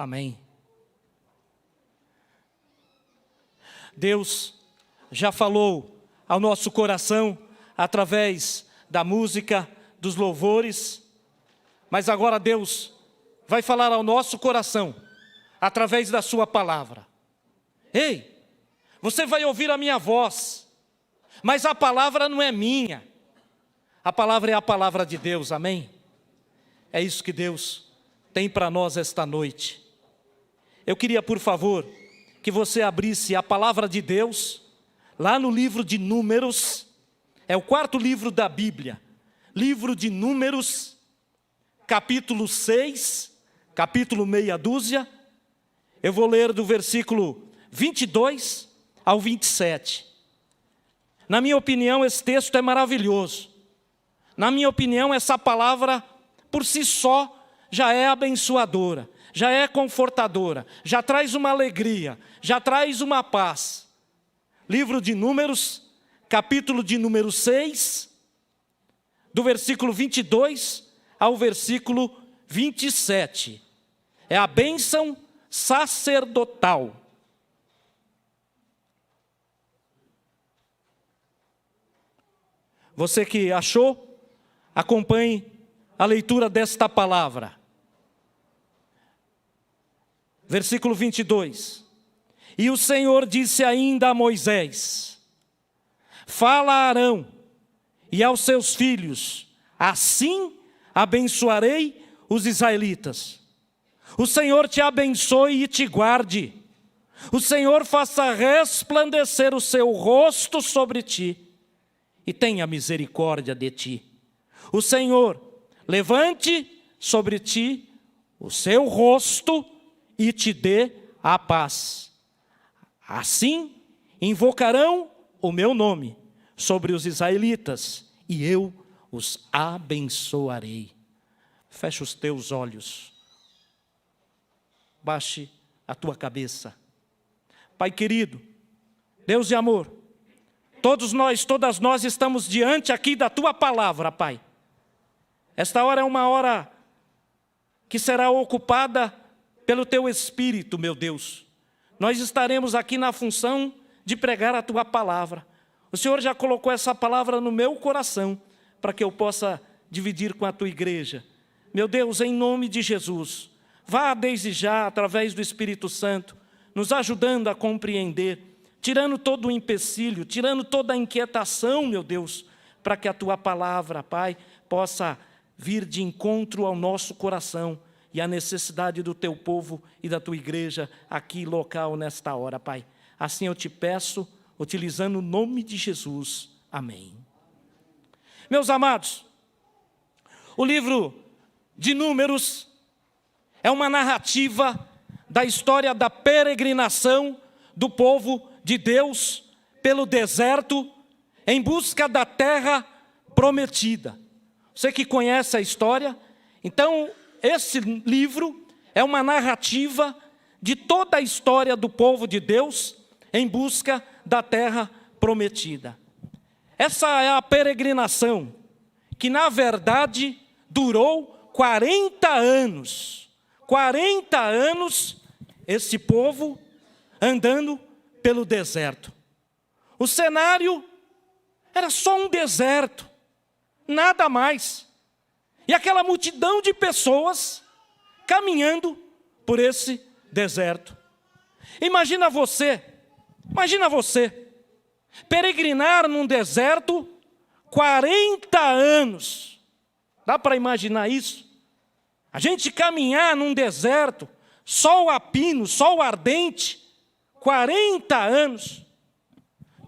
Amém. Deus já falou ao nosso coração através da música, dos louvores, mas agora Deus vai falar ao nosso coração através da sua palavra. Ei, você vai ouvir a minha voz, mas a palavra não é minha. A palavra é a palavra de Deus, amém? É isso que Deus tem para nós esta noite. Eu queria, por favor, que você abrisse a palavra de Deus, lá no livro de Números, é o 4º livro da Bíblia, livro de Números, capítulo 6, capítulo meia dúzia, eu vou ler do versículo 22 ao 27. Na minha opinião, esse texto é maravilhoso. Na minha opinião, essa palavra, por si só, já é abençoadora, já é confortadora, já traz uma alegria, já traz uma paz. Livro de Números, capítulo de número 6, do versículo 22 ao versículo 27. É a bênção sacerdotal. Você que achou, acompanhe a leitura desta palavra. Versículo 22. E o Senhor disse ainda a Moisés: fala a Arão e aos seus filhos, assim abençoarei os israelitas. O Senhor te abençoe e te guarde. O Senhor faça resplandecer o seu rosto sobre ti e tenha misericórdia de ti. O Senhor levante sobre ti o seu rosto e te dê a paz. Assim invocarão o meu nome sobre os israelitas e eu os abençoarei. Feche os teus olhos. Baixe a tua cabeça. Pai querido, Deus de amor, todas nós estamos diante aqui da tua palavra, Pai. Esta hora é uma hora que será ocupada pelo teu Espírito, meu Deus. Nós estaremos aqui na função de pregar a tua palavra. O Senhor já colocou essa palavra no meu coração para que eu possa dividir com a tua igreja. Meu Deus, em nome de Jesus, vá desde já, através do Espírito Santo, nos ajudando a compreender, tirando todo o empecilho, tirando toda a inquietação, meu Deus, para que a tua palavra, Pai, possa vir de encontro ao nosso coração e à necessidade do teu povo e da tua igreja aqui local nesta hora, Pai. Assim eu te peço, utilizando o nome de Jesus. Amém. Meus amados, o livro de Números é uma narrativa da história da peregrinação do povo de Deus pelo deserto em busca da terra prometida. Você que conhece a história, então esse livro é uma narrativa de toda a história do povo de Deus em busca da terra prometida. Essa é a peregrinação que, na verdade, durou 40 anos. 40 anos esse povo andando pelo deserto. O cenário era só um deserto, nada mais. E aquela multidão de pessoas caminhando por esse deserto. Imagina você peregrinar num deserto 40 anos. Dá para imaginar isso? A gente caminhar num deserto, sol a pino, sol ardente, 40 anos.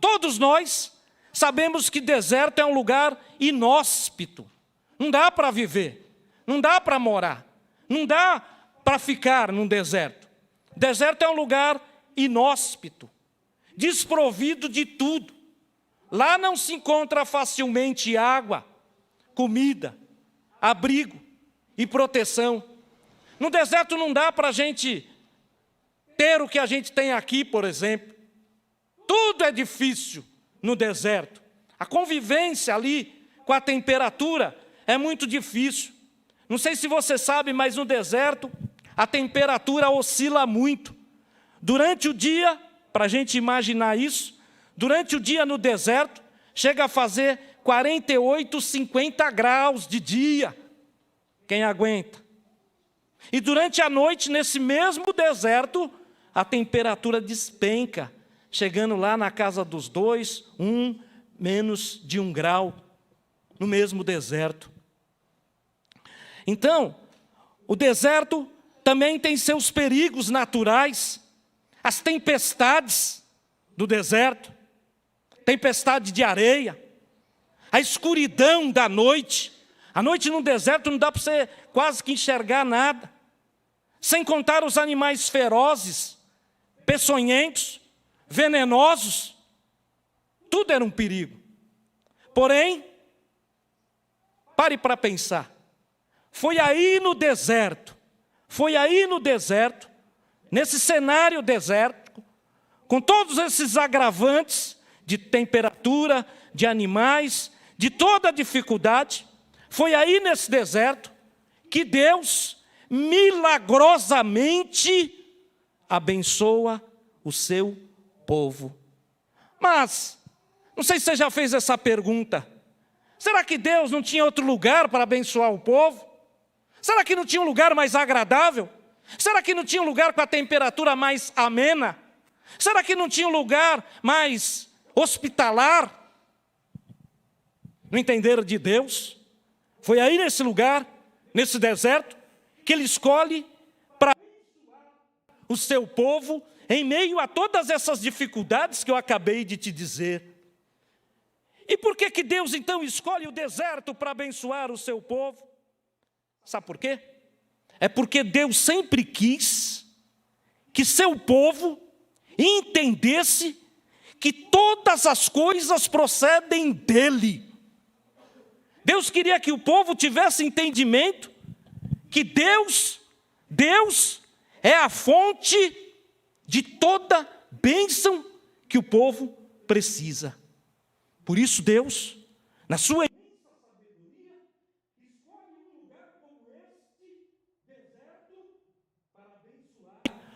Todos nós sabemos que deserto é um lugar inóspito. Não dá para viver, não dá para morar, não dá para ficar num deserto. Deserto é um lugar inóspito, desprovido de tudo. Lá não se encontra facilmente água, comida, abrigo e proteção. No deserto não dá para a gente ter o que a gente tem aqui, por exemplo. Tudo é difícil no deserto. A convivência ali com a temperatura é muito difícil. Não sei se você sabe, mas no deserto a temperatura oscila muito. Durante o dia, para a gente imaginar isso, durante o dia no deserto, chega a fazer 48, 50 graus de dia. Quem aguenta? E durante a noite, nesse mesmo deserto, a temperatura despenca, chegando lá na casa dos 2, menos de 1 grau, no mesmo deserto. Então, o deserto também tem seus perigos naturais, as tempestades do deserto, tempestade de areia, a escuridão da noite. A noite no deserto não dá para você quase que enxergar nada. Sem contar os animais ferozes, peçonhentos, venenosos. Tudo era um perigo. Porém, pare para pensar. Foi aí no deserto, nesse cenário desértico, com todos esses agravantes de temperatura, de animais, de toda a dificuldade, foi aí nesse deserto que Deus milagrosamente abençoa o seu povo. Mas, não sei se você já fez essa pergunta, será que Deus não tinha outro lugar para abençoar o povo? Será que não tinha um lugar mais agradável? Será que não tinha um lugar com a temperatura mais amena? Será que não tinha um lugar mais hospitalar? Não entenderam de Deus? Foi aí nesse lugar, nesse deserto, que Ele escolhe para o seu povo, em meio a todas essas dificuldades que eu acabei de te dizer. E por que Deus então escolhe o deserto para abençoar o seu povo? Sabe por quê? É porque Deus sempre quis que seu povo entendesse que todas as coisas procedem dEle. Deus queria que o povo tivesse entendimento que Deus é a fonte de toda bênção que o povo precisa. Por isso Deus, na sua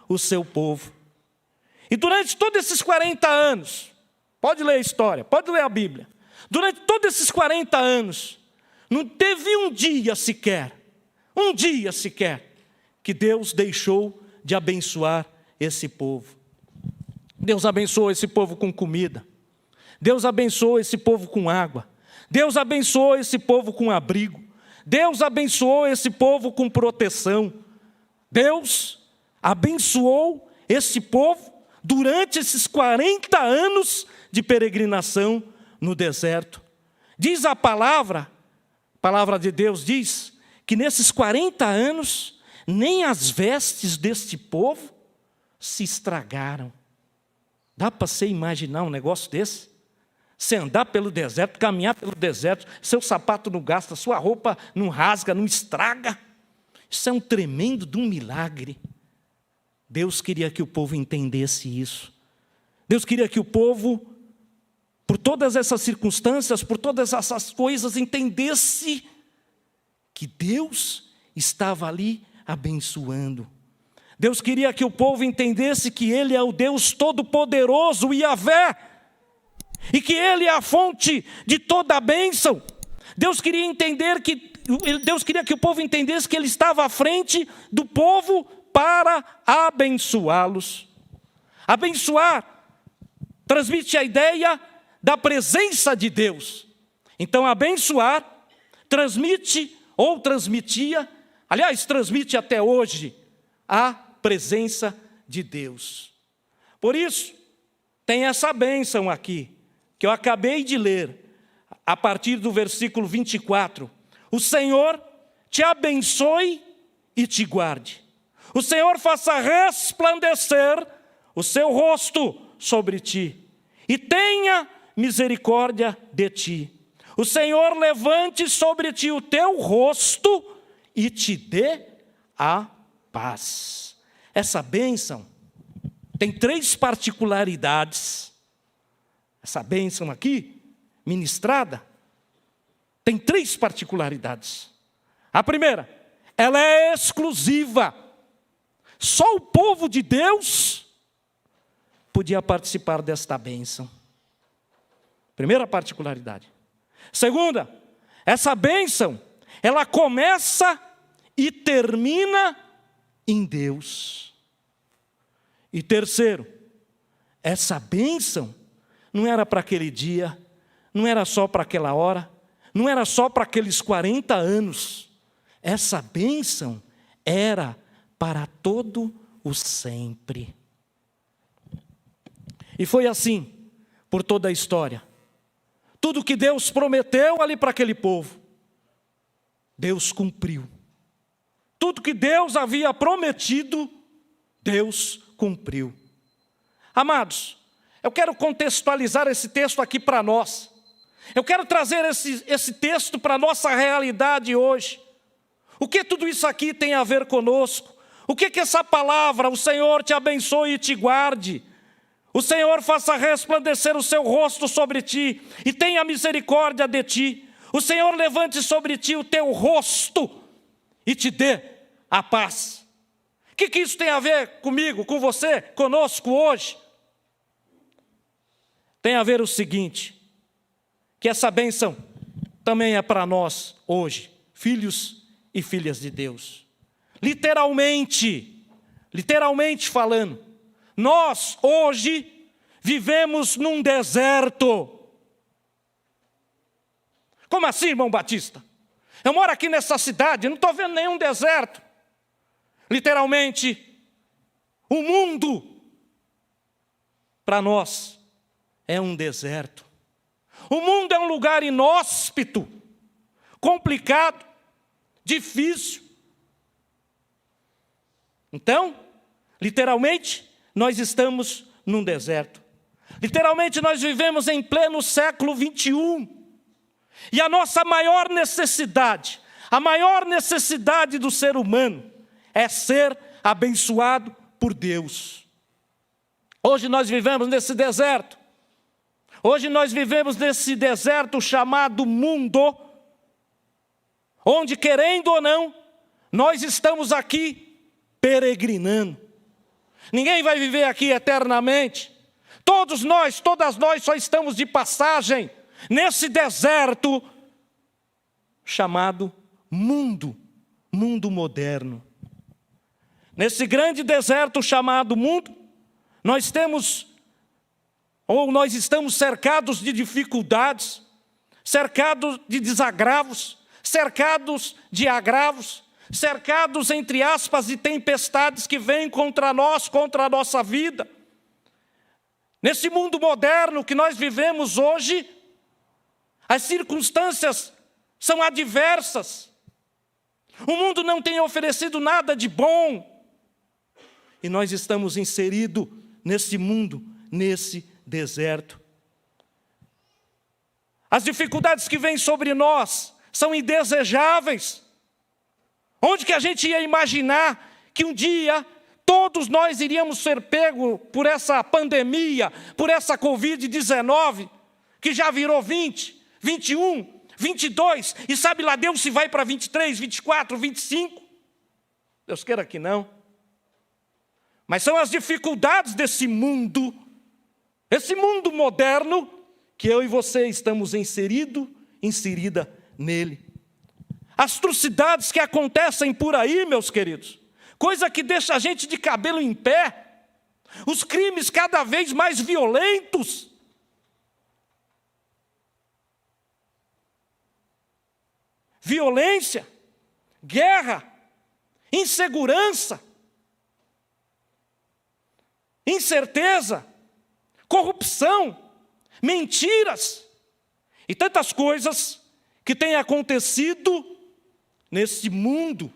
o seu povo. E durante todos esses 40 anos, pode ler a história, pode ler a Bíblia, durante todos esses 40 anos, não teve um dia sequer, que Deus deixou de abençoar esse povo. Deus abençoou esse povo com comida, Deus abençoou esse povo com água, Deus abençoou esse povo com abrigo, Deus abençoou esse povo com proteção, Deus abençoou esse povo durante esses 40 anos de peregrinação no deserto. Diz a palavra de Deus diz que nesses 40 anos, nem as vestes deste povo se estragaram. Dá para você imaginar um negócio desse? Você andar pelo deserto, caminhar pelo deserto, seu sapato não gasta, sua roupa não rasga, não estraga. Isso é um tremendo de um milagre. Deus queria que o povo entendesse isso. Deus queria que o povo, por todas essas circunstâncias, por todas essas coisas, entendesse que Deus estava ali abençoando. Deus queria que o povo entendesse que Ele é o Deus Todo-Poderoso, Yahvé, e que Ele é a fonte de toda a bênção. Deus queria que o povo entendesse que Ele estava à frente do povo para abençoá-los. Abençoar transmite a ideia da presença de Deus. Então, abençoar transmite ou transmitia, aliás, transmite até hoje, a presença de Deus. Por isso, tem essa bênção aqui, que eu acabei de ler, a partir do versículo 24. O Senhor te abençoe e te guarde. O Senhor faça resplandecer o seu rosto sobre ti e tenha misericórdia de ti. O Senhor levante sobre ti o teu rosto e te dê a paz. Essa bênção tem 3 particularidades. Essa bênção aqui, ministrada, tem 3 particularidades. A primeira, ela é exclusiva. Só o povo de Deus podia participar desta bênção. Primeira particularidade. Segunda, essa bênção, ela começa e termina em Deus. E terceiro, essa bênção não era para aquele dia, não era só para aquela hora, não era só para aqueles 40 anos. Essa bênção era para todo o sempre. E foi assim por toda a história. Tudo que Deus prometeu ali para aquele povo, Deus cumpriu. Tudo que Deus havia prometido, Deus cumpriu. Amados, eu quero contextualizar esse texto aqui para nós. Eu quero trazer esse texto para a nossa realidade hoje. O que tudo isso aqui tem a ver conosco? O que essa palavra, o Senhor te abençoe e te guarde. O Senhor faça resplandecer o seu rosto sobre ti e tenha misericórdia de ti. O Senhor levante sobre ti o teu rosto e te dê a paz. O que isso tem a ver comigo, com você, conosco hoje? Tem a ver o seguinte, que essa bênção também é para nós hoje, filhos e filhas de Deus. Literalmente falando, nós hoje vivemos num deserto. Como assim, irmão Batista? Eu moro aqui nessa cidade, não estou vendo nenhum deserto. Literalmente, o mundo, para nós, é um deserto. O mundo é um lugar inóspito, complicado, difícil. Então, literalmente, nós estamos num deserto. Literalmente, nós vivemos em pleno século 21. E a nossa maior necessidade, a maior necessidade do ser humano, é ser abençoado por Deus. Hoje nós vivemos nesse deserto. Hoje nós vivemos nesse deserto chamado mundo, onde, querendo ou não, nós estamos aqui peregrinando. Ninguém vai viver aqui eternamente. Todas nós só estamos de passagem nesse deserto chamado mundo moderno. Nesse grande deserto chamado mundo, nós estamos cercados de dificuldades, cercados de desagravos, cercados de agravos, cercados, entre aspas, de tempestades que vêm contra nós, contra a nossa vida. Nesse mundo moderno que nós vivemos hoje, as circunstâncias são adversas. O mundo não tem oferecido nada de bom. E nós estamos inseridos nesse mundo, nesse deserto. As dificuldades que vêm sobre nós são indesejáveis. Onde que a gente ia imaginar que um dia todos nós iríamos ser pegos por essa pandemia, por essa Covid-19, que já virou 20, 21, 22, e sabe lá Deus se vai para 23, 24, 25? Deus queira que não. Mas são as dificuldades desse mundo, esse mundo moderno, que eu e você estamos inserida nele. As atrocidades que acontecem por aí, meus queridos, coisa que deixa a gente de cabelo em pé, os crimes cada vez mais violentos. Violência, guerra, insegurança, incerteza, corrupção, mentiras e tantas coisas que têm acontecido nesse mundo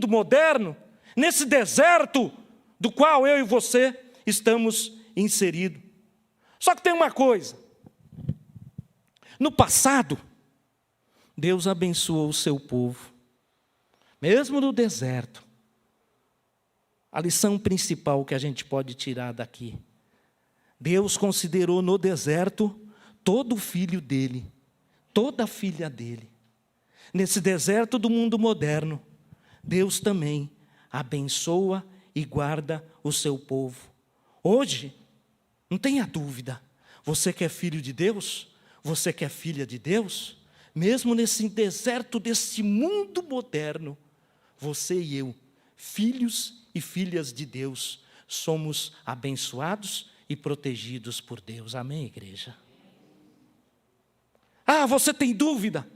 moderno, nesse deserto do qual eu e você estamos inseridos. Só que tem uma coisa: no passado, Deus abençoou o seu povo, mesmo no deserto. A lição principal que a gente pode tirar daqui: Deus considerou no deserto todo filho dele, toda filha dele. Nesse deserto do mundo moderno, Deus também abençoa e guarda o seu povo. Hoje, não tenha dúvida, você que é filho de Deus, você que é filha de Deus, mesmo nesse deserto desse mundo moderno, você e eu, filhos e filhas de Deus, somos abençoados e protegidos por Deus. Amém, igreja? Ah, você tem dúvida?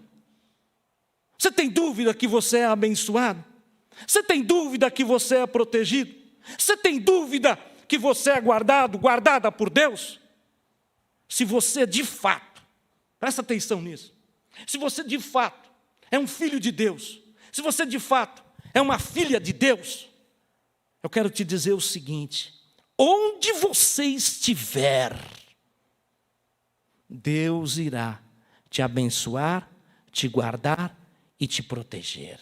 Você tem dúvida que você é abençoado? Você tem dúvida que você é protegido? Você tem dúvida que você é guardada por Deus? Se você de fato, presta atenção nisso, se você de fato é um filho de Deus, se você de fato é uma filha de Deus, eu quero te dizer o seguinte: onde você estiver, Deus irá te abençoar, te guardar e te proteger.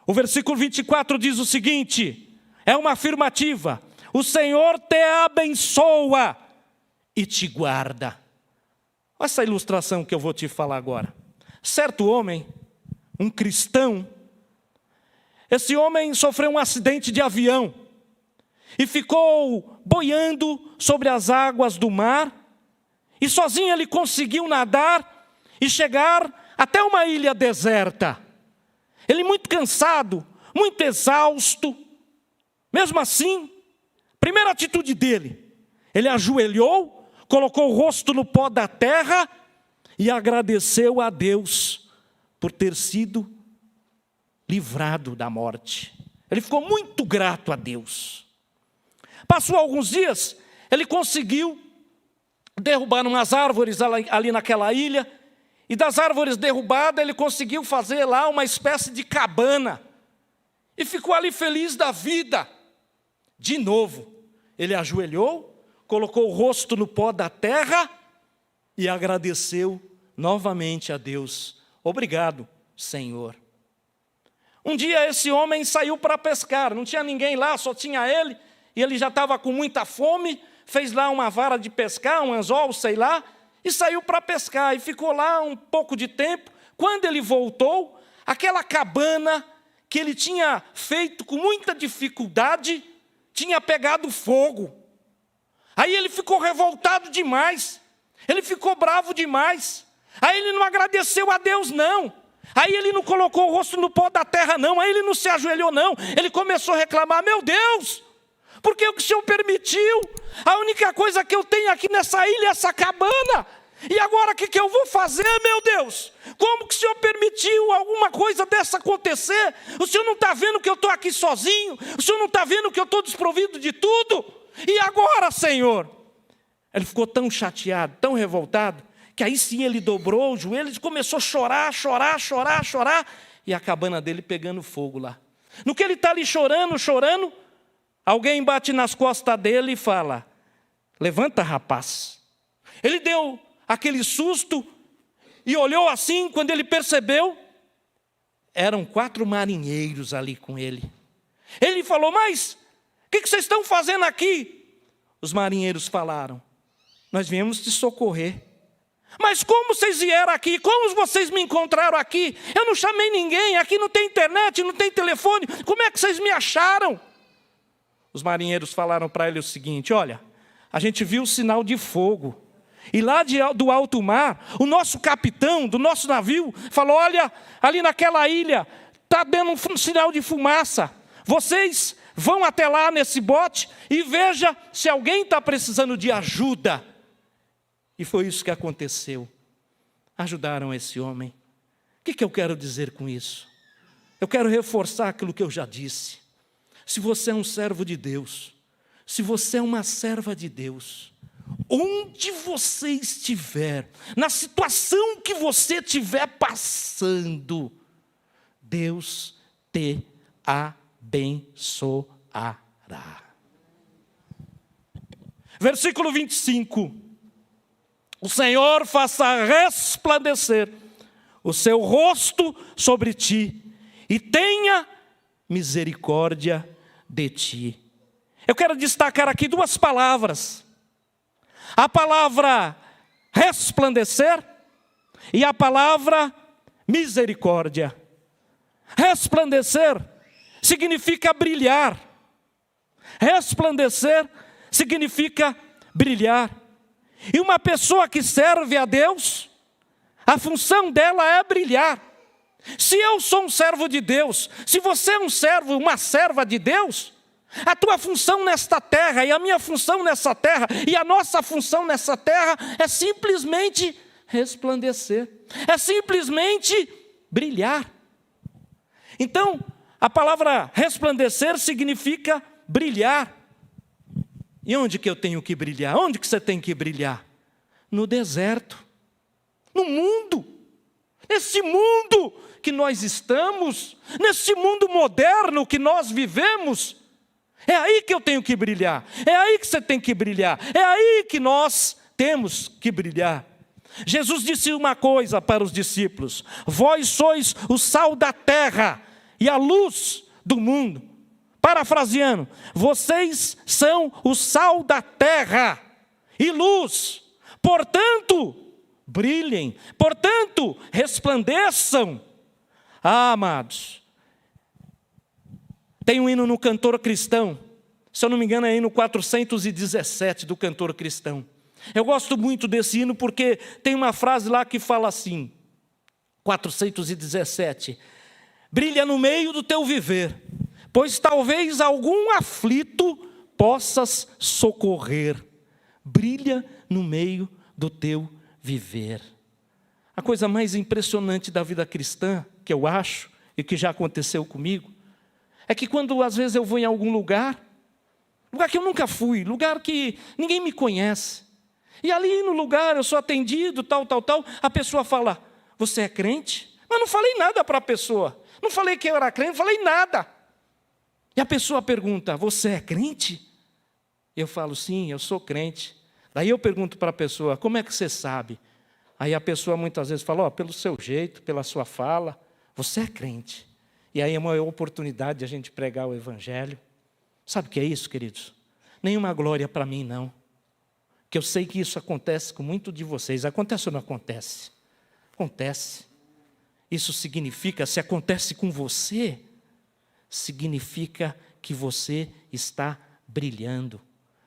O versículo 24 diz o seguinte, é uma afirmativa: o Senhor te abençoa e te guarda. Olha essa ilustração que eu vou te falar agora. Certo homem, um cristão, esse homem sofreu um acidente de avião e ficou boiando sobre as águas do mar, e sozinho ele conseguiu nadar e chegar até uma ilha deserta. Ele muito cansado, muito exausto. Mesmo assim, primeira atitude dele, ele ajoelhou, colocou o rosto no pó da terra e agradeceu a Deus por ter sido livrado da morte. Ele ficou muito grato a Deus. Passou alguns dias, ele conseguiu derrubar umas árvores ali naquela ilha, e das árvores derrubadas ele conseguiu fazer lá uma espécie de cabana, e ficou ali feliz da vida. De novo, ele ajoelhou, colocou o rosto no pó da terra e agradeceu novamente a Deus. Obrigado, Senhor. Um dia esse homem saiu para pescar, não tinha ninguém lá, só tinha ele, e ele já estava com muita fome, fez lá uma vara de pescar, um anzol, sei lá, e saiu para pescar, e ficou lá um pouco de tempo. Quando ele voltou, aquela cabana que ele tinha feito com muita dificuldade, tinha pegado fogo. Aí ele ficou revoltado demais, ele ficou bravo demais, aí ele não agradeceu a Deus não, aí ele não colocou o rosto no pó da terra não, aí ele não se ajoelhou não, ele começou a reclamar: meu Deus, por que o Senhor permitiu? A única coisa que eu tenho aqui nessa ilha é essa cabana, e agora o que eu vou fazer, meu Deus? Como que o Senhor permitiu alguma coisa dessa acontecer? O Senhor não está vendo que eu estou aqui sozinho? O Senhor não está vendo que eu estou desprovido de tudo? E agora, Senhor? Ele ficou tão chateado, tão revoltado, que aí sim ele dobrou os joelhos e começou a chorar, e a cabana dele pegando fogo lá. No que ele está ali chorando, alguém bate nas costas dele e fala: levanta, rapaz. Ele deu aquele susto e olhou assim, quando ele percebeu, eram 4 marinheiros ali com ele. Ele falou: mas o que vocês estão fazendo aqui? Os marinheiros falaram: nós viemos te socorrer. Mas como vocês vieram aqui? Como vocês me encontraram aqui? Eu não chamei ninguém, aqui não tem internet, não tem telefone, como é que vocês me acharam? Os marinheiros falaram para ele o seguinte: olha, a gente viu o sinal de fogo, e lá do alto mar, o nosso capitão do nosso navio falou: olha, ali naquela ilha, está dando um sinal de fumaça, vocês vão até lá nesse bote e veja se alguém está precisando de ajuda. E foi isso que aconteceu. Ajudaram esse homem. O que eu quero dizer com isso? Eu quero reforçar aquilo que eu já disse. Se você é um servo de Deus, se você é uma serva de Deus, onde você estiver, na situação que você estiver passando, Deus te abençoará. Versículo 25. O Senhor faça resplandecer o seu rosto sobre ti e tenha misericórdia de ti. Eu quero destacar aqui 2 palavras. A palavra resplandecer e a palavra misericórdia. Resplandecer significa brilhar. Resplandecer significa brilhar. E uma pessoa que serve a Deus, a função dela é brilhar. Se eu sou um servo de Deus, se você é um servo, uma serva de Deus, a tua função nesta terra, e a minha função nessa terra, e a nossa função nessa terra, é simplesmente resplandecer, é simplesmente brilhar. Então, a palavra resplandecer significa brilhar. E onde que eu tenho que brilhar? Onde que você tem que brilhar? No deserto, no mundo, nesse mundo que nós estamos, nesse mundo moderno que nós vivemos. É aí que eu tenho que brilhar, é aí que você tem que brilhar, é aí que nós temos que brilhar. Jesus disse uma coisa para os discípulos: vós sois o sal da terra e a luz do mundo. Parafraseando, vocês são o sal da terra e luz, portanto, brilhem, portanto, resplandeçam. Ah, amados, tem um hino no Cantor Cristão, se eu não me engano é hino 417 do Cantor Cristão. Eu gosto muito desse hino porque tem uma frase lá que fala assim, 417, brilha no meio do teu viver, pois talvez algum aflito possas socorrer. Brilha no meio do teu viver. A coisa mais impressionante da vida cristã, que eu acho, e que já aconteceu comigo, é que quando às vezes eu vou em algum lugar que eu nunca fui, lugar que ninguém me conhece, e ali no lugar eu sou atendido, tal, a pessoa fala, você é crente? Mas não falei nada para a pessoa, não falei que eu era crente, não falei nada. E a pessoa pergunta, você é crente? Eu falo, sim, eu sou crente. Daí eu pergunto para a pessoa, como é que você sabe? Aí a pessoa muitas vezes fala, pelo seu jeito, pela sua fala, você é crente. E aí é uma oportunidade de a gente pregar o evangelho. Sabe o que é isso, queridos? Nenhuma glória para mim, não. Que eu sei que isso acontece com muito de vocês. Acontece ou não acontece? Acontece. Isso significa, se acontece com você, significa que você está brilhando.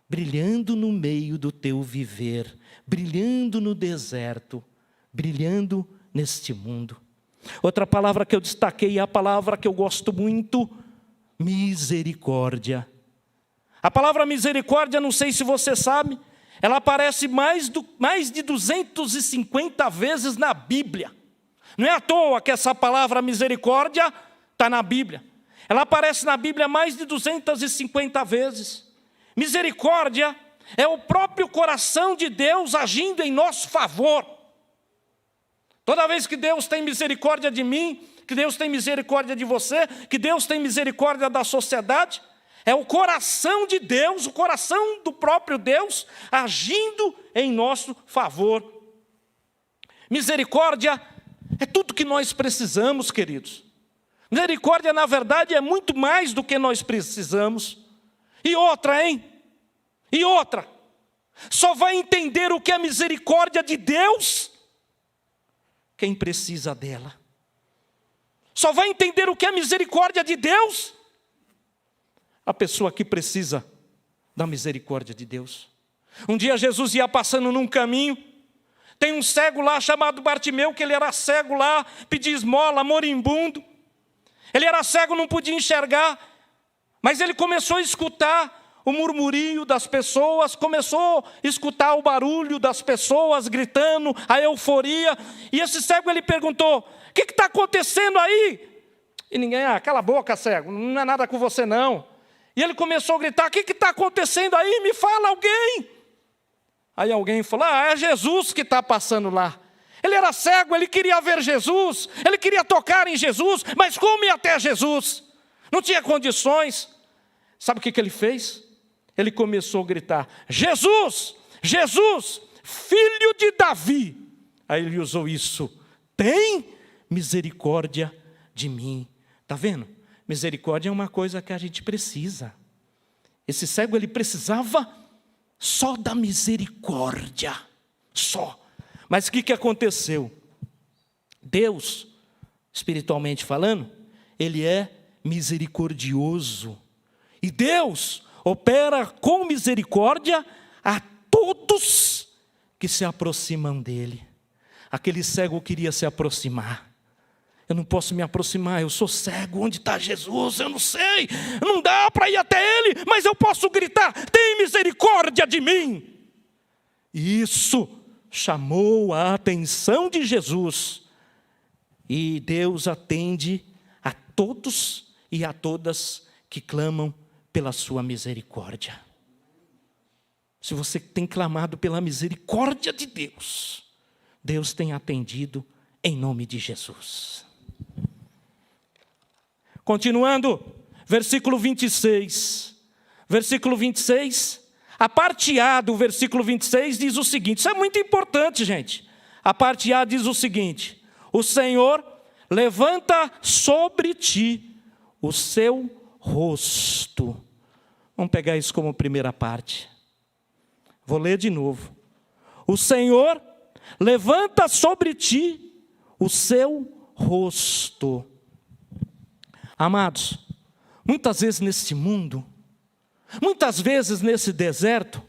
Brilhando no meio do teu viver. Brilhando no deserto. Brilhando neste mundo. Outra palavra que eu destaquei é a palavra que eu gosto muito, misericórdia. A palavra misericórdia, não sei se você sabe, ela aparece mais de 250 vezes na Bíblia. Não é à toa que essa palavra misericórdia está na Bíblia. Ela aparece na Bíblia mais de 250 vezes. Misericórdia é o próprio coração de Deus agindo em nosso favor. Toda vez que Deus tem misericórdia de mim, que Deus tem misericórdia de você, que Deus tem misericórdia da sociedade, é o coração de Deus, o coração do próprio Deus, agindo em nosso favor. Misericórdia é tudo que nós precisamos, queridos. Misericórdia, na verdade, é muito mais do que nós precisamos. E outra, hein? E outra. Só vai entender o que é misericórdia de Deus quem precisa dela. Só vai entender o que é misericórdia de Deus a pessoa que precisa da misericórdia de Deus. Um dia Jesus ia passando num caminho, tem um cego lá chamado Bartimeu, que ele era cego lá, pedia esmola, moribundo. Ele era cego, não podia enxergar, mas ele começou a escutar o murmurio das pessoas, começou a escutar o barulho das pessoas gritando, a euforia, e esse cego ele perguntou, o que está acontecendo aí? E ninguém, cala a boca, cego, não é nada com você não. E ele começou a gritar, o que está acontecendo aí? Me fala alguém. Aí alguém falou, é Jesus que está passando lá. Ele era cego, ele queria ver Jesus, ele queria tocar em Jesus, mas como ir até Jesus? Não tinha condições. Sabe o que ele fez? Ele começou a gritar, Jesus, Jesus, filho de Davi. Aí ele usou isso, tem misericórdia de mim. Está vendo? Misericórdia é uma coisa que a gente precisa. Esse cego, ele precisava só da misericórdia, só. Mas o que aconteceu? Deus, espiritualmente falando, Ele é misericordioso. E Deus opera com misericórdia a todos que se aproximam dele. Aquele cego queria se aproximar. Eu não posso me aproximar, eu sou cego, onde está Jesus? Eu não sei, não dá para ir até ele, mas eu posso gritar: tem misericórdia de mim. E isso chamou a atenção de Jesus. E Deus atende a todos e a todas que clamam pela sua misericórdia. Se você tem clamado pela misericórdia de Deus, Deus tem atendido em nome de Jesus. Continuando, versículo 26. Versículo 26, a parte A do versículo 26 diz o seguinte, isso é muito importante, gente. A parte A diz o seguinte: o Senhor levanta sobre ti o seu rosto. Vamos pegar isso como primeira parte. Vou ler de novo. O Senhor levanta sobre ti o seu rosto. Amados, muitas vezes nesse mundo, muitas vezes nesse deserto,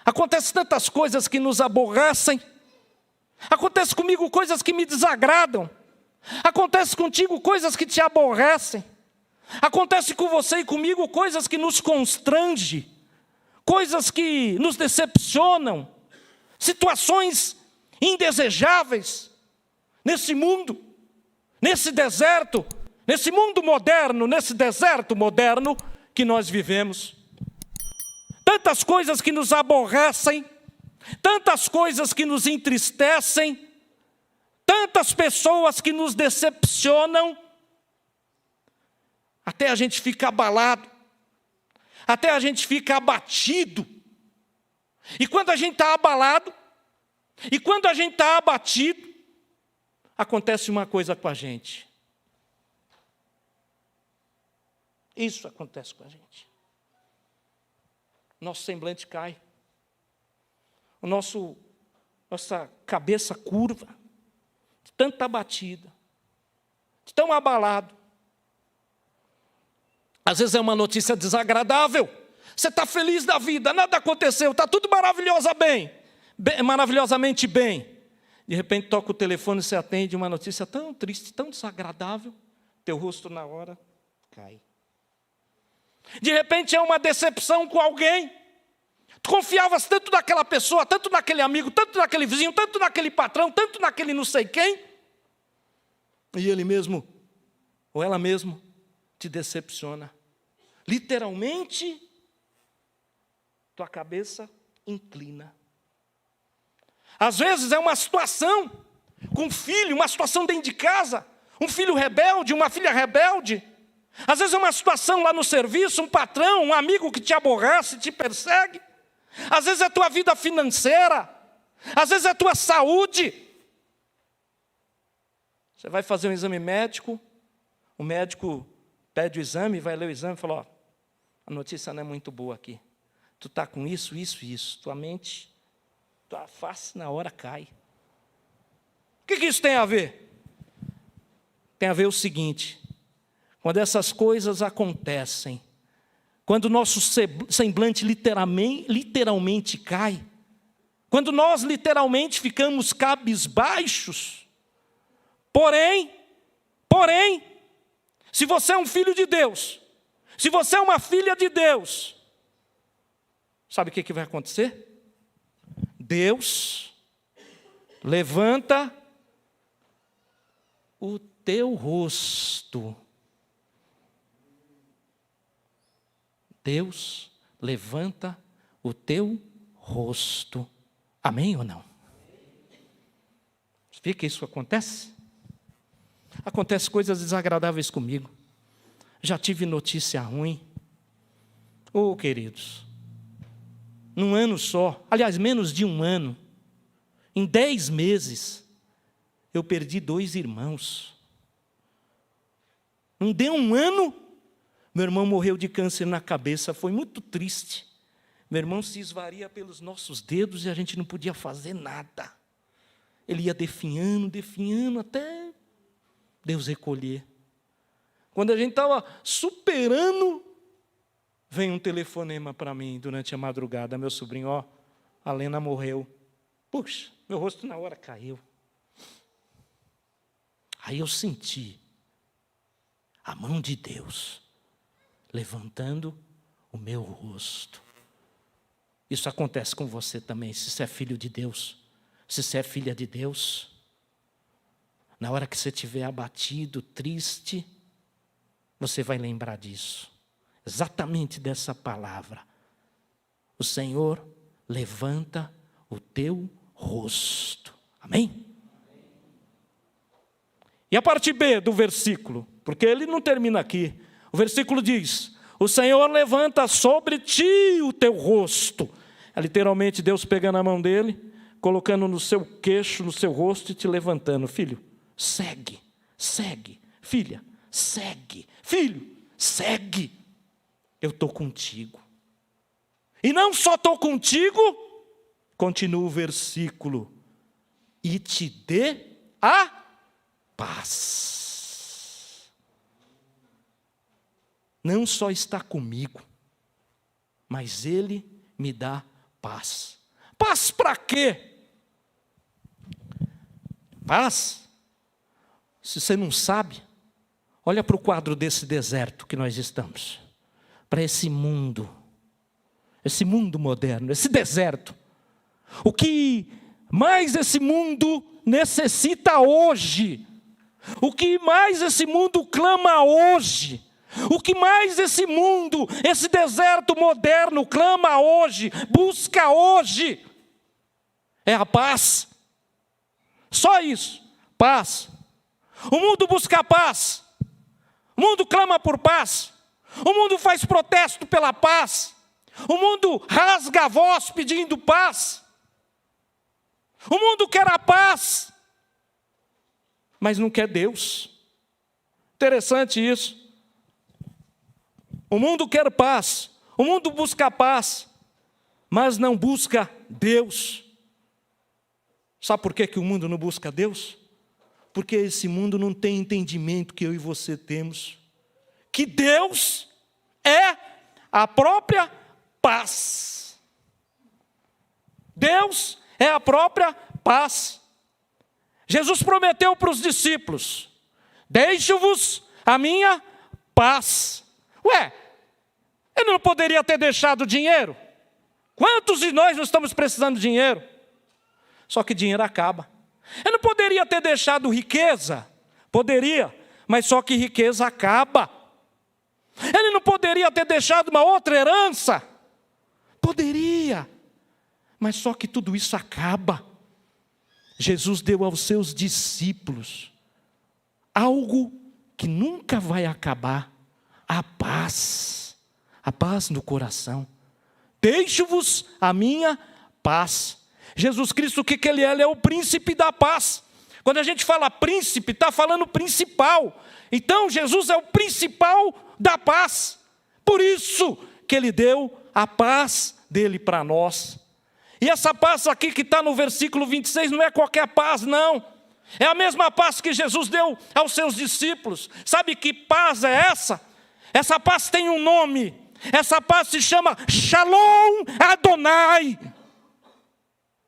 acontecem tantas coisas que nos aborrecem. Acontece comigo coisas que me desagradam. Acontece contigo coisas que te aborrecem. Acontece com você e comigo coisas que nos constrangem, coisas que nos decepcionam, situações indesejáveis nesse mundo, nesse deserto, nesse mundo moderno, nesse deserto moderno que nós vivemos. Tantas coisas que nos aborrecem, tantas coisas que nos entristecem, tantas pessoas que nos decepcionam, até a gente fica abalado, até a gente fica abatido. E quando a gente está abalado, e quando a gente está abatido, acontece uma coisa com a gente. Isso acontece com a gente. Nosso semblante cai. Nossa cabeça curva, de tanta batida, de tão abalado. Às vezes é uma notícia desagradável. Você está feliz da vida, nada aconteceu, está tudo maravilhosamente bem. De repente toca o telefone e você atende uma notícia tão triste, tão desagradável, teu rosto na hora cai. De repente é uma decepção com alguém. Tu confiavas tanto naquela pessoa, tanto naquele amigo, tanto naquele vizinho, tanto naquele patrão, tanto naquele não sei quem. E ele mesmo, ou ela mesmo, te decepciona. Literalmente, tua cabeça inclina. Às vezes é uma situação com um filho, uma situação dentro de casa, um filho rebelde, uma filha rebelde. Às vezes é uma situação lá no serviço, um patrão, um amigo que te aborrece, te persegue. Às vezes é a tua vida financeira, às vezes é a tua saúde. Você vai fazer um exame médico, o médico pede o exame, vai ler o exame e fala: ó, a notícia não é muito boa aqui. Tu está com isso, isso e isso. Tua mente, tua face na hora cai. O que isso tem a ver? Tem a ver o seguinte: quando essas coisas acontecem, quando o nosso semblante literalmente cai, quando nós literalmente ficamos cabisbaixos, porém, se você é um filho de Deus, se você é uma filha de Deus, sabe o que vai acontecer? Deus levanta o teu rosto. Deus levanta o teu rosto. Amém ou não? Vê que isso acontece? Acontece coisas desagradáveis comigo. Já tive notícia ruim. Oh, queridos, num ano só, aliás, menos de um ano, em 10 meses, eu perdi 2 irmãos. Não deu um ano, meu irmão morreu de câncer na cabeça, foi muito triste. Meu irmão se esvaria pelos nossos dedos e a gente não podia fazer nada. Ele ia definhando, até Deus recolher. Quando a gente estava superando, vem um telefonema para mim durante a madrugada. Meu sobrinho, ó, a Lena morreu. Puxa, meu rosto na hora caiu. Aí eu senti a mão de Deus levantando o meu rosto. Isso acontece com você também, se você é filho de Deus, se você é filha de Deus. Na hora que você estiver abatido, triste, você vai lembrar disso. Exatamente dessa palavra. O Senhor levanta o teu rosto. Amém? E a parte B do versículo, porque ele não termina aqui. O versículo diz: o Senhor levanta sobre ti o teu rosto. É literalmente Deus pegando a mão dele, colocando no seu queixo, no seu rosto e te levantando. Filho, segue, segue. Filha, segue. Filho, segue. Eu estou contigo. E não só estou contigo, continua o versículo, e te dê a paz. Não só está comigo, mas Ele me dá paz. Paz para quê? Paz? Se você não sabe, olha para o quadro desse deserto que nós estamos. Para esse mundo moderno, esse deserto. O que mais esse mundo necessita hoje, o que mais esse mundo clama hoje, o que mais esse mundo, esse deserto moderno clama hoje, busca hoje, é a paz. Só isso, paz. O mundo busca paz, o mundo clama por paz, o mundo faz protesto pela paz, o mundo rasga a voz pedindo paz, o mundo quer a paz, mas não quer Deus. Interessante isso. O mundo quer paz, o mundo busca paz, mas não busca Deus. Sabe por que o mundo não busca Deus? Porque esse mundo não tem entendimento que eu e você temos, que Deus é a própria paz. Deus é a própria paz. Jesus prometeu para os discípulos: deixo-vos a minha paz. Ué, ele não poderia ter deixado dinheiro? Quantos de nós não estamos precisando de dinheiro? Só que dinheiro acaba. Ele não poderia ter deixado riqueza? Poderia, mas só que riqueza acaba. Ele não poderia ter deixado uma outra herança? Poderia, mas só que tudo isso acaba. Jesus deu aos seus discípulos algo que nunca vai acabar: a paz no coração. Deixo-vos a minha paz. Jesus Cristo, o que Ele é? Ele é o príncipe da paz. Quando a gente fala príncipe, está falando principal. Então Jesus é o principal da paz. Por isso que Ele deu a paz dele para nós. E essa paz aqui que está no versículo 26 não é qualquer paz, não. É a mesma paz que Jesus deu aos seus discípulos. Sabe que paz é essa? Essa paz tem um nome. Essa paz se chama Shalom Adonai.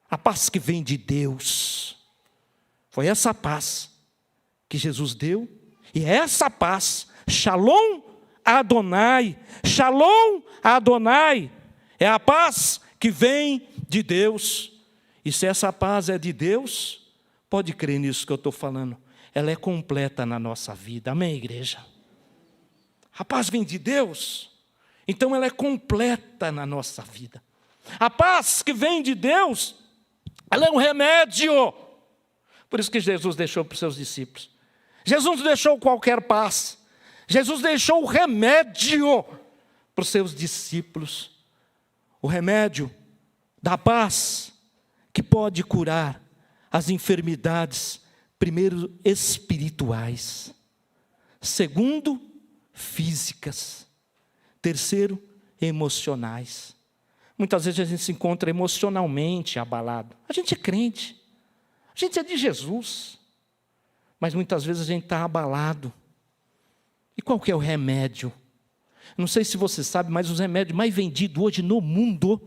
A paz que vem de Deus. Foi essa paz que Jesus deu. E é essa paz, Shalom Adonai. Shalom Adonai é a paz que vem de Deus. E se essa paz é de Deus, pode crer nisso que eu estou falando, ela é completa na nossa vida. Amém, igreja? A paz vem de Deus, então ela é completa na nossa vida. A paz que vem de Deus, ela é um remédio. Por isso que Jesus deixou para os seus discípulos. Jesus não deixou qualquer paz. Jesus deixou o remédio para os seus discípulos. O remédio da paz que pode curar as enfermidades, primeiro, espirituais. Segundo, físicas. Terceiro, emocionais. Muitas vezes a gente se encontra emocionalmente abalado. A gente é crente. A gente é de Jesus. Mas muitas vezes a gente está abalado. E E qual que é o remédio? Não sei se você sabe, mas os remédios mais vendidos hoje no mundo,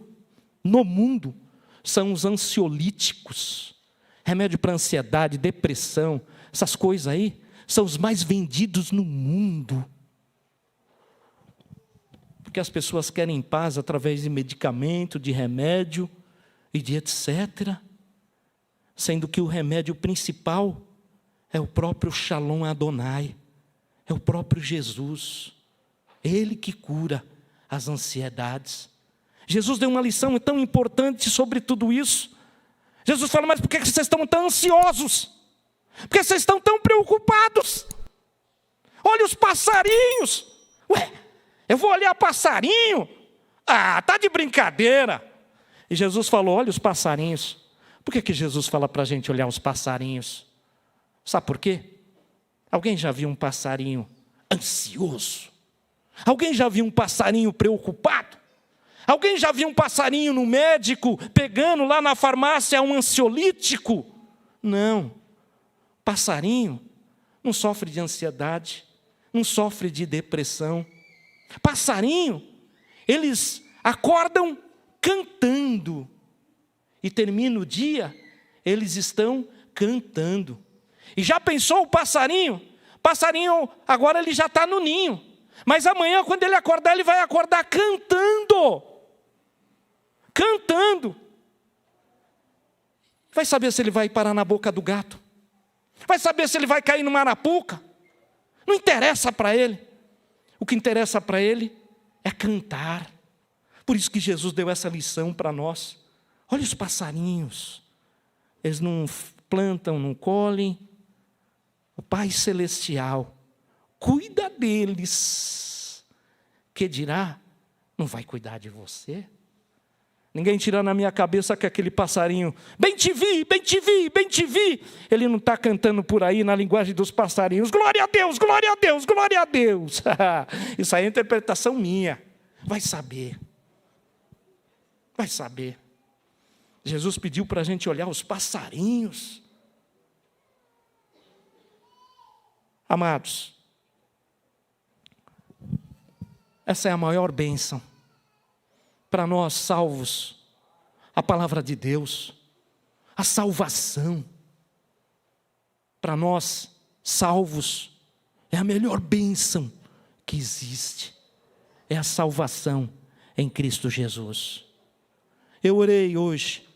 são os ansiolíticos. Remédio para ansiedade, depressão, essas coisas aí, são os mais vendidos no mundo. Porque as pessoas querem paz através de medicamento, de remédio e de etc. Sendo que o remédio principal é o próprio Shalom Adonai, é o próprio Jesus. Ele que cura as ansiedades. Jesus deu uma lição tão importante sobre tudo isso. Jesus fala, mas por que vocês estão tão ansiosos? Por que vocês estão tão preocupados? Olha os passarinhos. Ué, eu vou olhar passarinho? Ah, tá de brincadeira. E Jesus falou, olha os passarinhos. Por que Jesus fala para a gente olhar os passarinhos? Sabe por quê? Alguém já viu um passarinho ansioso? Alguém já viu um passarinho preocupado? Alguém já viu um passarinho no médico pegando lá na farmácia um ansiolítico? Não. Passarinho não sofre de ansiedade, não sofre de depressão. Passarinho, eles acordam cantando. E termina o dia, eles estão cantando. E já pensou o passarinho? Passarinho, agora ele já está no ninho. Mas amanhã, quando ele acordar, ele vai acordar cantando. Cantando. Vai saber se ele vai parar na boca do gato. Vai saber se ele vai cair numa arapuca. Não interessa para ele. O que interessa para ele é cantar. Por isso que Jesus deu essa lição para nós. Olha os passarinhos. Eles não plantam, não colhem. O Pai Celestial cuida deles. Que dirá? Não vai cuidar de você? Ninguém tira na minha cabeça que aquele passarinho, bem te vi, bem te vi, bem te vi. Ele não está cantando por aí na linguagem dos passarinhos. Glória a Deus, glória a Deus, glória a Deus. Isso aí é interpretação minha. Vai saber. Vai saber. Jesus pediu para a gente olhar os passarinhos. Amados, essa é a maior bênção para nós salvos, a palavra de Deus, a salvação. Para nós salvos, é a melhor bênção que existe, é a salvação em Cristo Jesus. Eu orei hoje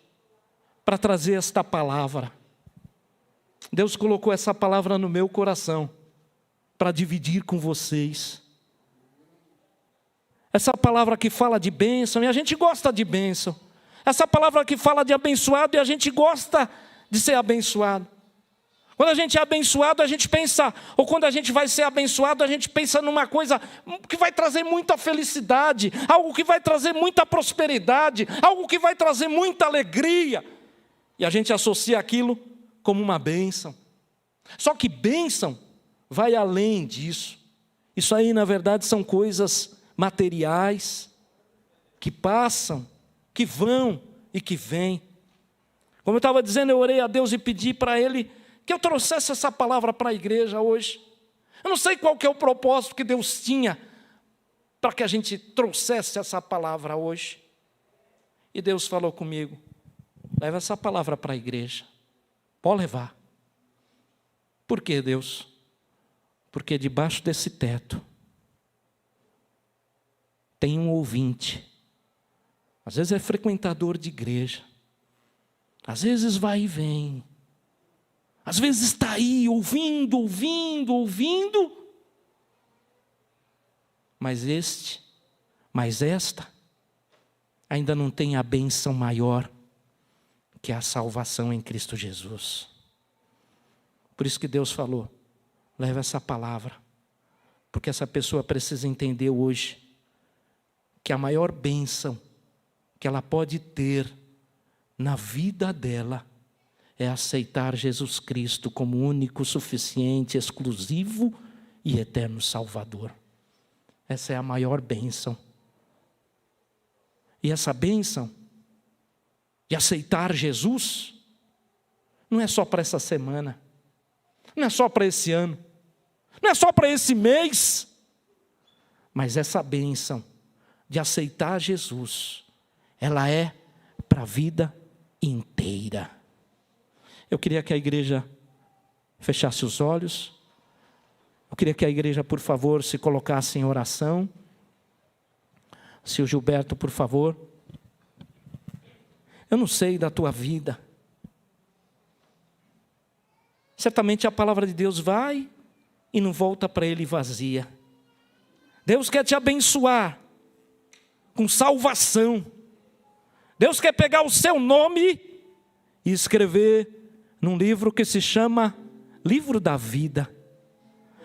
para trazer esta palavra. Deus colocou essa palavra no meu coração para dividir com vocês. Essa palavra que fala de bênção, e a gente gosta de bênção. Essa palavra que fala de abençoado, e a gente gosta de ser abençoado. Quando a gente é abençoado, a gente pensa, ou quando a gente vai ser abençoado, a gente pensa numa coisa que vai trazer muita felicidade, algo que vai trazer muita prosperidade, algo que vai trazer muita alegria. E a gente associa aquilo como uma bênção. Só que bênção vai além disso. Isso aí, na verdade, são coisas materiais, que passam, que vão e que vêm. Como eu estava dizendo, eu orei a Deus e pedi para Ele que eu trouxesse essa palavra para a igreja hoje. Eu não sei qual que é o propósito que Deus tinha para que a gente trouxesse essa palavra hoje. E Deus falou comigo, leva essa palavra para a igreja. Pode levar. Por quê, Deus? Porque debaixo desse teto tem um ouvinte, às vezes é frequentador de igreja, às vezes vai e vem, às vezes está aí ouvindo, mas esta, ainda não tem a bênção maior, que é a salvação em Cristo Jesus. Por isso que Deus falou, leva essa palavra, porque essa pessoa precisa entender hoje, que a maior bênção que ela pode ter na vida dela é aceitar Jesus Cristo como único, suficiente, exclusivo e eterno Salvador. Essa é a maior bênção. E essa bênção de aceitar Jesus não é só para essa semana, não é só para esse ano, não é só para esse mês, Mas essa bênção de aceitar Jesus, ela é para a vida inteira. Eu queria que a igreja fechasse os olhos. Eu queria que a igreja, por favor, se colocasse em oração. Se o Gilberto, por favor. Eu não sei da tua vida. Certamente a palavra de Deus vai e não volta para ele vazia. Deus quer te abençoar com salvação. Deus quer pegar o seu nome e escrever num livro que se chama Livro da Vida.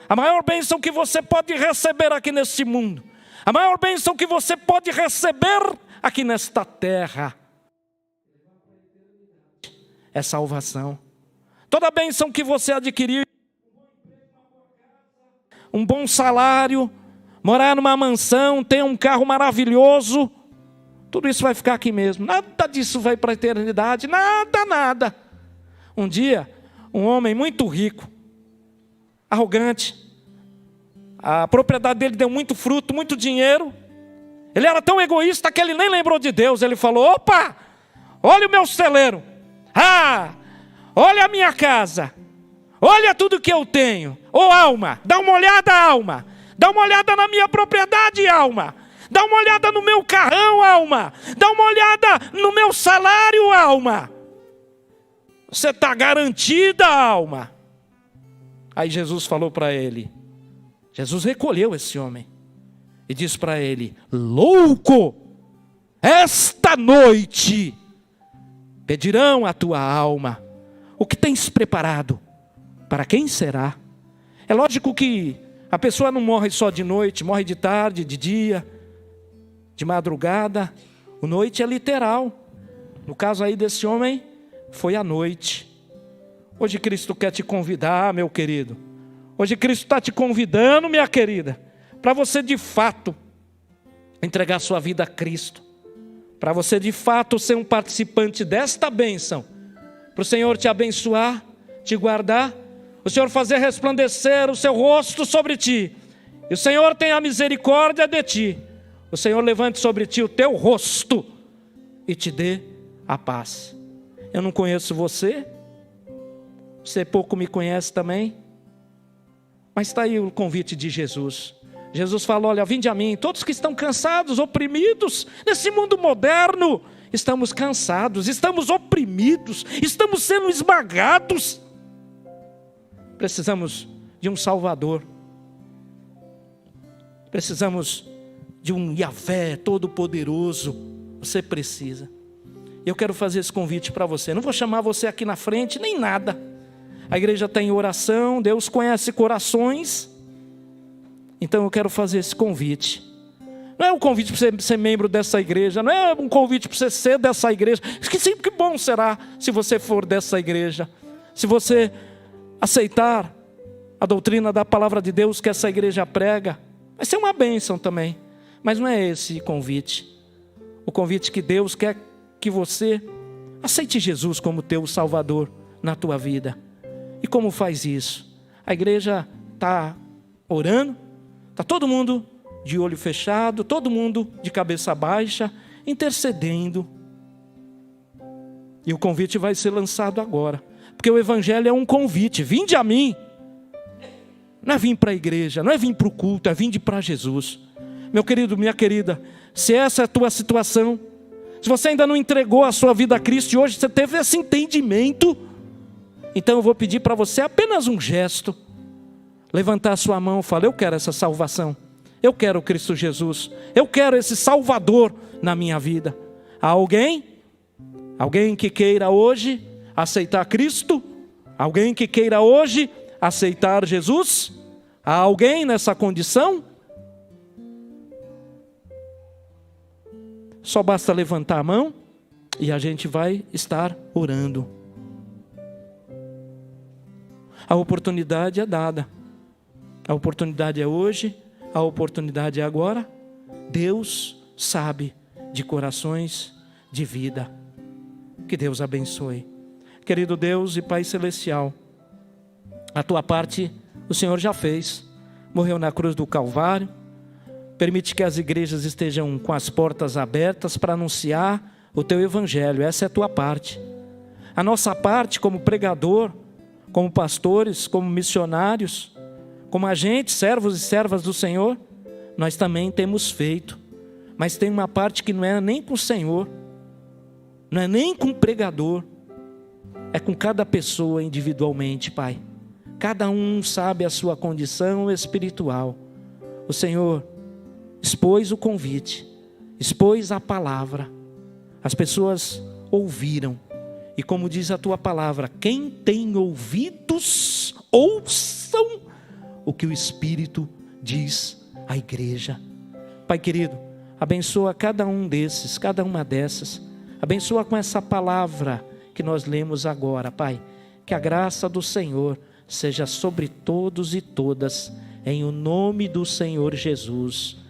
A maior bênção que você pode receber aqui neste mundo, a maior bênção que você pode receber aqui nesta terra, é salvação. Toda bênção que você adquirir, um bom salário, morar numa mansão, ter um carro maravilhoso, tudo isso vai ficar aqui mesmo. Nada disso vai para a eternidade, nada. Um dia, um homem muito rico, arrogante, a propriedade dele deu muito fruto, muito dinheiro. Ele era tão egoísta que ele nem lembrou de Deus. Ele falou: opa, olha o meu celeiro. Olha a minha casa. Olha tudo que eu tenho. Ô alma, dá uma olhada, alma. Dá uma olhada na minha propriedade, alma. Dá uma olhada no meu carrão, alma. Dá uma olhada no meu salário, alma. Você está garantida, alma. Aí Jesus falou para ele, Jesus recolheu esse homem e disse para ele: louco, esta noite pedirão a tua alma. O que tens preparado? Para quem será? É lógico que a pessoa não morre só de noite, morre de tarde, de dia, de madrugada. O noite é literal. No caso aí desse homem, foi à noite. Hoje Cristo quer te convidar, meu querido. Hoje Cristo está te convidando, minha querida, para você de fato entregar sua vida a Cristo. Para você de fato ser um participante desta bênção. Para o Senhor te abençoar, te guardar. O Senhor fazer resplandecer o seu rosto sobre ti. E o Senhor tenha misericórdia de ti. O Senhor levante sobre ti o teu rosto e te dê a paz. Eu não conheço você. Você pouco me conhece também. Mas está aí o convite de Jesus. Jesus falou: olha, vinde a mim, todos que estão cansados, oprimidos, nesse mundo moderno, estamos cansados, estamos oprimidos, estamos sendo esmagados. Precisamos de um Salvador. Precisamos de um Yahvé todo-poderoso. Você precisa. Eu quero fazer esse convite para você. Não vou chamar você aqui na frente, nem nada. A igreja está em oração, Deus conhece corações. Então eu quero fazer esse convite. Não é um convite para você ser membro dessa igreja, não é um convite para você ser dessa igreja. Que bom será se você for dessa igreja. Se você aceitar a doutrina da palavra de Deus que essa igreja prega, vai ser uma bênção também. Mas não é esse convite. O convite que Deus quer que você aceite Jesus como teu Salvador na tua vida. E como faz isso? A igreja está orando, está todo mundo de olho fechado, todo mundo de cabeça baixa, intercedendo. E o convite vai ser lançado agora. Porque o evangelho é um convite. Vinde a mim. Não é vir para a igreja, não é vir para o culto, é vir para Jesus. Meu querido, minha querida, se essa é a tua situação, se você ainda não entregou a sua vida a Cristo e hoje você teve esse entendimento, então eu vou pedir para você apenas um gesto. Levantar a sua mão e falar: eu quero essa salvação. Eu quero Cristo Jesus. Eu quero esse Salvador na minha vida. Há alguém? Alguém que queira hoje aceitar Cristo? Alguém que queira hoje aceitar Jesus? Há alguém nessa condição? Só basta levantar a mão e a gente vai estar orando. A oportunidade é dada. A oportunidade é hoje, a oportunidade é agora. Deus sabe de corações de vida. Que Deus abençoe. Querido Deus e Pai Celestial, a tua parte o Senhor já fez. Morreu na cruz do Calvário, Permite que as igrejas estejam com as portas abertas para anunciar o teu evangelho. Essa é a tua parte. A nossa parte como pregador, como pastores, como missionários, como agentes, servos e servas do Senhor, nós também temos feito. Mas tem uma parte que não é nem com o Senhor, não é nem com o pregador, é com cada pessoa individualmente, Pai. Cada um sabe a sua condição espiritual. O Senhor expôs o convite, expôs a palavra. As pessoas ouviram. E como diz a tua palavra, quem tem ouvidos, ouçam o que o Espírito diz à igreja. Pai querido, abençoa cada um desses, cada uma dessas. Abençoa com essa palavra que nós lemos agora, Pai. Que a graça do Senhor seja sobre todos e todas, em o nome do Senhor Jesus.